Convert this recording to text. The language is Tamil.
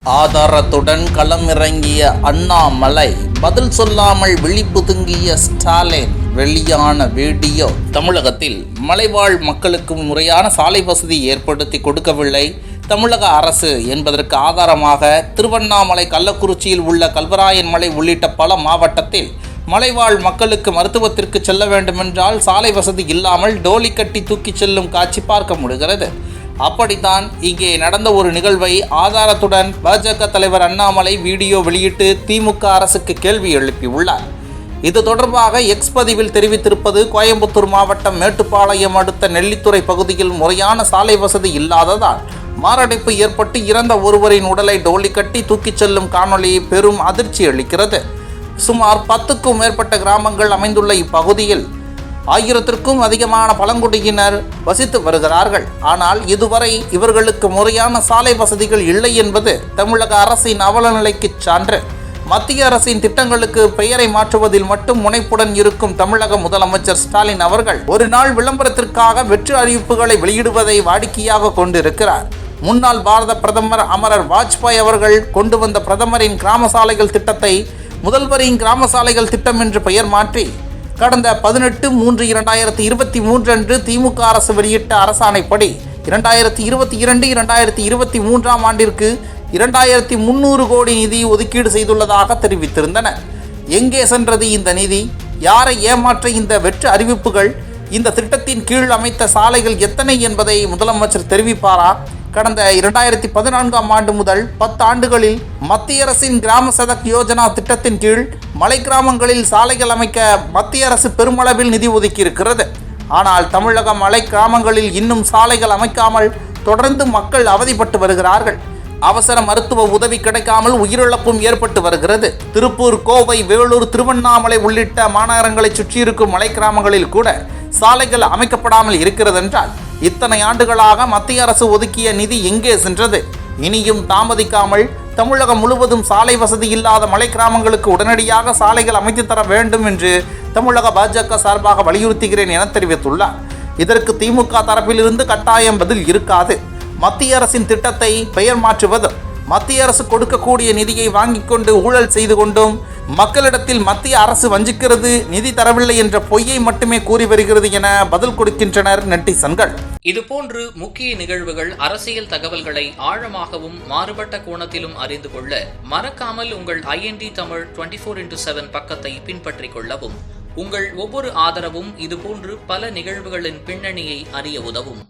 ஆதாரத்துடன் களமிறங்கிய அண்ணாமலை, பதில் சொல்லாமல் விழிப்புதுங்கிய ஸ்டாலின். வெளியான வீடியோ. தமிழகத்தில் மலைவாழ் மக்களுக்கு முறையான சாலை வசதி ஏற்படுத்தி கொடுக்கவில்லை தமிழக அரசு என்பதற்கு ஆதாரமாக திருவண்ணாமலை, கள்ளக்குறிச்சியில் உள்ள கல்வராயன் மலை உள்ளிட்ட பல மாவட்டத்தில் மலைவாழ் மக்களுக்கு மருத்துவத்திற்கு செல்ல வேண்டுமென்றால் சாலை வசதி இல்லாமல் டோலி கட்டி தூக்கிச் செல்லும் காட்சி பார்க்க முடிகிறது. அப்படித்தான் இங்கே நடந்த ஒரு நிகழ்வை ஆதாரத்துடன் பாஜக தலைவர் அண்ணாமலை வீடியோ வெளியிட்டு திமுக அரசுக்கு கேள்வி எழுப்பியுள்ளார். இது தொடர்பாக எக்ஸ் பதிவில் தெரிவித்திருப்பது, கோயம்புத்தூர் மாவட்டம் மேட்டுப்பாளையம் அடுத்த நெல்லித்துறை பகுதியில் முறையான சாலை வசதி இல்லாததால் மாரடைப்பு ஏற்பட்டு இறந்த ஒருவரின் உடலை டோலி கட்டி தூக்கிச் செல்லும் காணொளி பெரும் அதிர்ச்சி அளிக்கிறது. சுமார் 10க்கும் மேற்பட்ட கிராமங்கள் அமைந்துள்ள இப்பகுதியில் 1000த்திற்கும் அதிகமான பழங்குடியினர் வசித்து வருகிறார்கள். ஆனால் இதுவரை இவர்களுக்கு முறையான சாலை வசதிகள் இல்லை என்பது தமிழக அரசின் அவல நிலைக்கு சான்று. மத்திய அரசின் திட்டங்களுக்கு பெயரை மாற்றுவதில் மட்டும் முனைப்புடன் இருக்கும் தமிழக முதலமைச்சர் ஸ்டாலின் அவர்கள் ஒரு நாள் விளம்பரத்திற்காக வெற்று அறிவிப்புகளை வெளியிடுவதை வாடிக்கையாக கொண்டிருக்கிறார். முன்னாள் பாரத பிரதமர் அமரர் வாஜ்பாய் அவர்கள் கொண்டு வந்த பிரதமரின் கிராம சாலைகள் திட்டத்தை முதல்வரின் கிராம சாலைகள் திட்டம் என்று பெயர் மாற்றி கடந்த 18/3/2023 அன்று திமுக அரசு வெளியிட்ட அரசாணைப்படி 2022-2023 ஆண்டிற்கு 2300 கோடி நிதி ஒதுக்கீடு செய்துள்ளதாக தெரிவித்திருந்தனர். எங்கே சென்றது இந்த நிதி? யாரை ஏமாற்ற இந்த வெற்று அறிவிப்புகள்? இந்த திட்டத்தின் கீழ் அமைத்த சாலைகள் எத்தனை என்பதை முதலமைச்சர் தெரிவிப்பாரா? கடந்த 2014 ஆண்டு முதல் 10 ஆண்டுகளில் மத்திய அரசின் கிராம சதக் யோஜனா திட்டத்தின் கீழ் மலை கிராமங்களில் சாலைகள் அமைக்க மத்திய அரசு பெருமளவில் நிதி ஒதுக்கியிருக்கிறது. ஆனால் தமிழக மலை கிராமங்களில் இன்னும் சாலைகள் அமைக்காமல் தொடர்ந்து மக்கள் அவதிப்பட்டு வருகிறார்கள். அவசர மருத்துவ உதவி கிடைக்காமல் உயிரிழப்பும் ஏற்பட்டு வருகிறது. திருப்பூர், கோவை, வேலூர், திருவண்ணாமலை உள்ளிட்ட மாநகரங்களை சுற்றியிருக்கும் மலை கிராமங்களில் கூட சாலைகள் அமைக்கப்படாமல் இருக்கிறது என்றால் இத்தனை ஆண்டுகளாக மத்திய அரசு ஒதுக்கிய நிதி எங்கே சென்றது? இனியும் தாமதிக்காமல் தமிழகம் முழுவதும் சாலை வசதி இல்லாத மலை கிராமங்களுக்கு உடனடியாக சாலைகள் அமைத்து தர வேண்டும் என்று தமிழக பாஜக சார்பாக வலியுறுத்துகிறேன் என தெரிவித்துள்ளார். இதற்கு திமுக தரப்பிலிருந்து கட்டாயம் பதில் இருக்காது. மத்திய அரசின் திட்டத்தை பெயர் மாற்றுவதும், மத்திய அரசு கொடுக்கக்கூடிய நிதியை வாங்கிக் கொண்டு ஊழல் செய்து கொண்டும் மக்களிடத்தில் மத்திய அரசு வஞ்சிக்கிறது, நிதி தரவில்லை என்ற பொய்யை மட்டுமே கூறி வருகிறது என பதில் கொடுக்கின்றனர் நெட்டிசன்கள். இதுபோன்று முக்கிய நிகழ்வுகள், அரசியல் தகவல்களை ஆழமாகவும் மாறுபட்ட கோணத்திலும் அறிந்து கொள்ள மறக்காமல் உங்கள் IND தமிழ் 24/7 பக்கத்தை பின்பற்றிக் கொள்ளவும். உங்கள் ஒவ்வொரு ஆதரவும் இதுபோன்று பல நிகழ்வுகளின் பின்னணியை அறிய உதவும்.